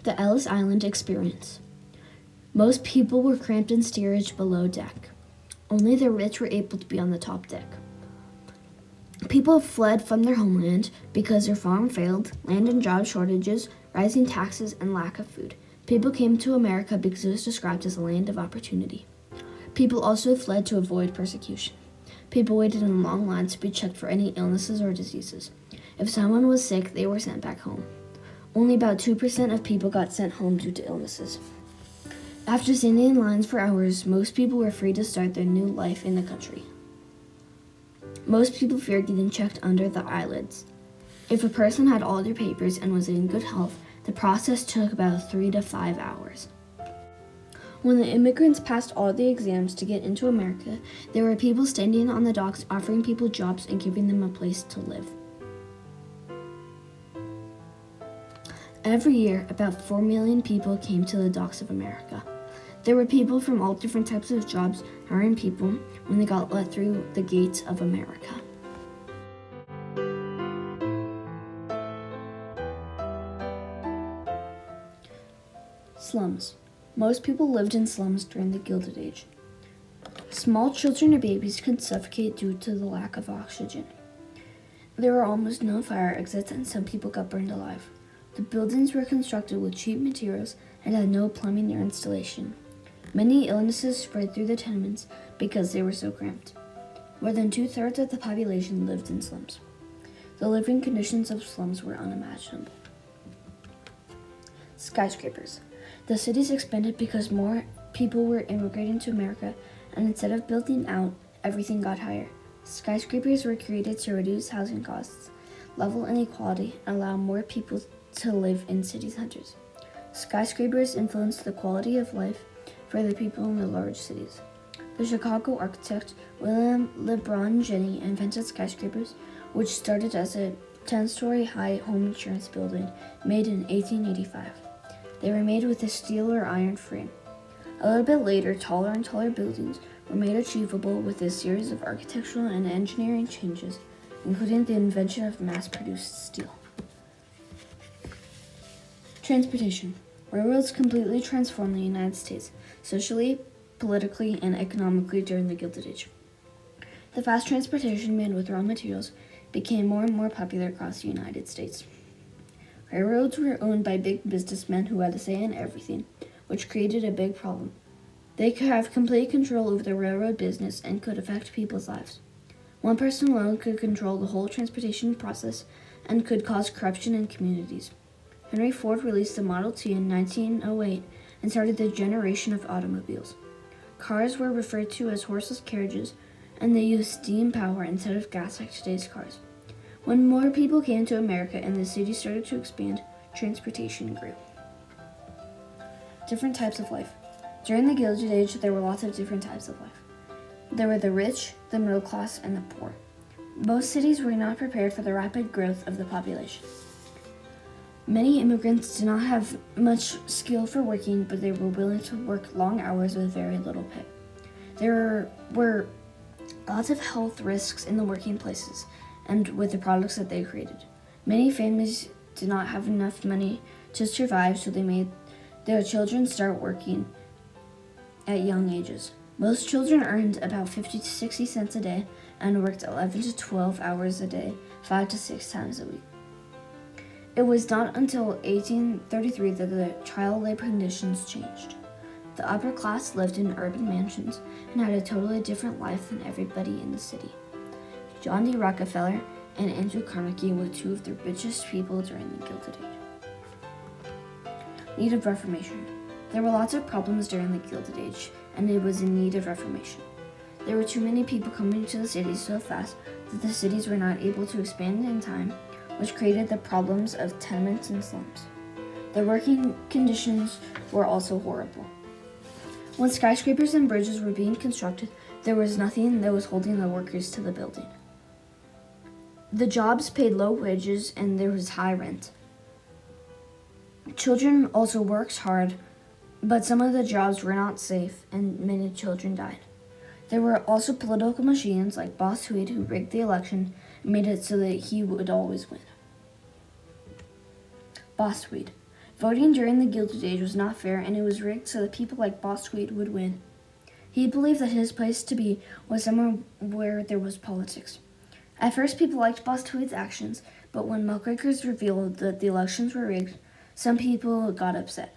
The Ellis Island Experience. Most people were cramped in steerage below deck. Only the rich were able to be on the top deck. People fled from their homeland because their farm failed, land and job shortages, rising taxes, and lack of food. People came to America because it was described as a land of opportunity. People also fled to avoid persecution. People waited in long lines to be checked for any illnesses or diseases. If someone was sick, they were sent back home. Only about 2% of people got sent home due to illnesses. After standing in lines for hours, most people were free to start their new life in the country. Most people feared getting checked under the eyelids. If a person had all their papers and was in good health, the process took about 3 to 5 hours. When the immigrants passed all the exams to get into America, there were people standing on the docks offering people jobs and giving them a place to live. Every year, about 4 million people came to the docks of America. There were people from all different types of jobs hiring people when they got let through the gates of America. Slums. Most people lived in slums during the Gilded Age. Small children or babies could suffocate due to the lack of oxygen. There were almost no fire exits and some people got burned alive. The buildings were constructed with cheap materials and had no plumbing or installation. Many illnesses spread through the tenements because they were so cramped. More than 2/3 of the population lived in slums. The living conditions of slums were unimaginable. Skyscrapers. The cities expanded because more people were immigrating to America, and instead of building out, everything got higher. Skyscrapers were created to reduce housing costs, level inequality, and allow more people to live in city centers. Skyscrapers influenced the quality of life for the people in the large cities. The Chicago architect William LeBron Jenney invented skyscrapers, which started as a 10-story high home insurance building made in 1885. They were made with a steel or iron frame. A little bit later, taller and taller buildings were made achievable with a series of architectural and engineering changes, including the invention of mass-produced steel. Transportation. Railroads completely transformed the United States, socially, politically, and economically during the Gilded Age. The fast transportation made with raw materials became more and more popular across the United States. Railroads were owned by big businessmen who had a say in everything, which created a big problem. They could have complete control over the railroad business and could affect people's lives. One person alone could control the whole transportation process and could cause corruption in communities. Henry Ford released the Model T in 1908 and started the generation of automobiles. Cars were referred to as horseless carriages, and they used steam power instead of gas like today's cars. When more people came to America and the city started to expand, transportation grew. Different types of life. During the Gilded Age, there were lots of different types of life. There were the rich, the middle class, and the poor. Most cities were not prepared for the rapid growth of the population. Many immigrants did not have much skill for working, but they were willing to work long hours with very little pay. There were lots of health risks in the working places and with the products that they created. Many families did not have enough money to survive, so they made their children start working at young ages. Most children earned about 50 to 60 cents a day and worked 11 to 12 hours a day, 5 to 6 times a week. It was not until 1833 that the child labor conditions changed. The upper class lived in urban mansions and had a totally different life than everybody in the city. John D. Rockefeller and Andrew Carnegie were two of the richest people during the Gilded Age. Need of Reformation. There were lots of problems during the Gilded Age, and it was in need of reformation. There were too many people coming to the cities so fast that the cities were not able to expand in time, which created the problems of tenements and slums. The working conditions were also horrible. When skyscrapers and bridges were being constructed, there was nothing that was holding the workers to the building. The jobs paid low wages and there was high rent. Children also worked hard, but some of the jobs were not safe and many children died. There were also political machines like Boss Tweed who rigged the election and made it so that he would always win. Boss Tweed. Voting during the Gilded Age was not fair, and it was rigged so that people like Boss Tweed would win. He believed that his place to be was somewhere where there was politics. At first, people liked Boss Tweed's actions, but when muckrakers revealed that the elections were rigged, some people got upset.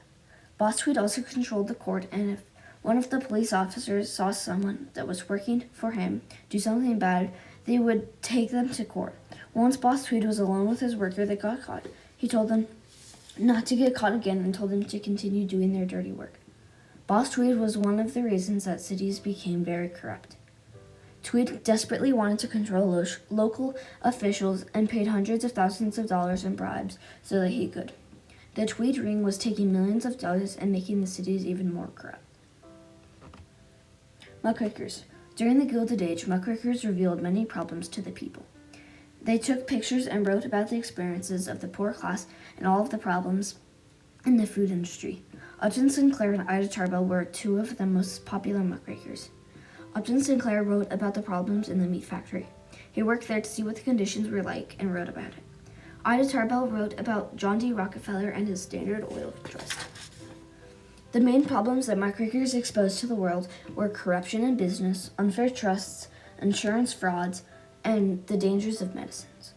Boss Tweed also controlled the court, and if one of the police officers saw someone that was working for him do something bad, they would take them to court. Once Boss Tweed was alone with his worker that got caught. He told them not to get caught again and told them to continue doing their dirty work. Boss Tweed was one of the reasons that cities became very corrupt. Tweed desperately wanted to control local officials and paid hundreds of thousands of dollars in bribes so that he could. The Tweed Ring was taking millions of dollars and making the cities even more corrupt. Muckrakers. During the Gilded Age, muckrakers revealed many problems to the people. They took pictures and wrote about the experiences of the poor class and all of the problems in the food industry. Upton Sinclair and Ida Tarbell were two of the most popular muckrakers. Upton Sinclair wrote about the problems in the meat factory. He worked there to see what the conditions were like and wrote about it. Ida Tarbell wrote about John D. Rockefeller and his Standard Oil Trust. The main problems that muckrakers exposed to the world were corruption in business, unfair trusts, insurance frauds, and the dangers of medicines.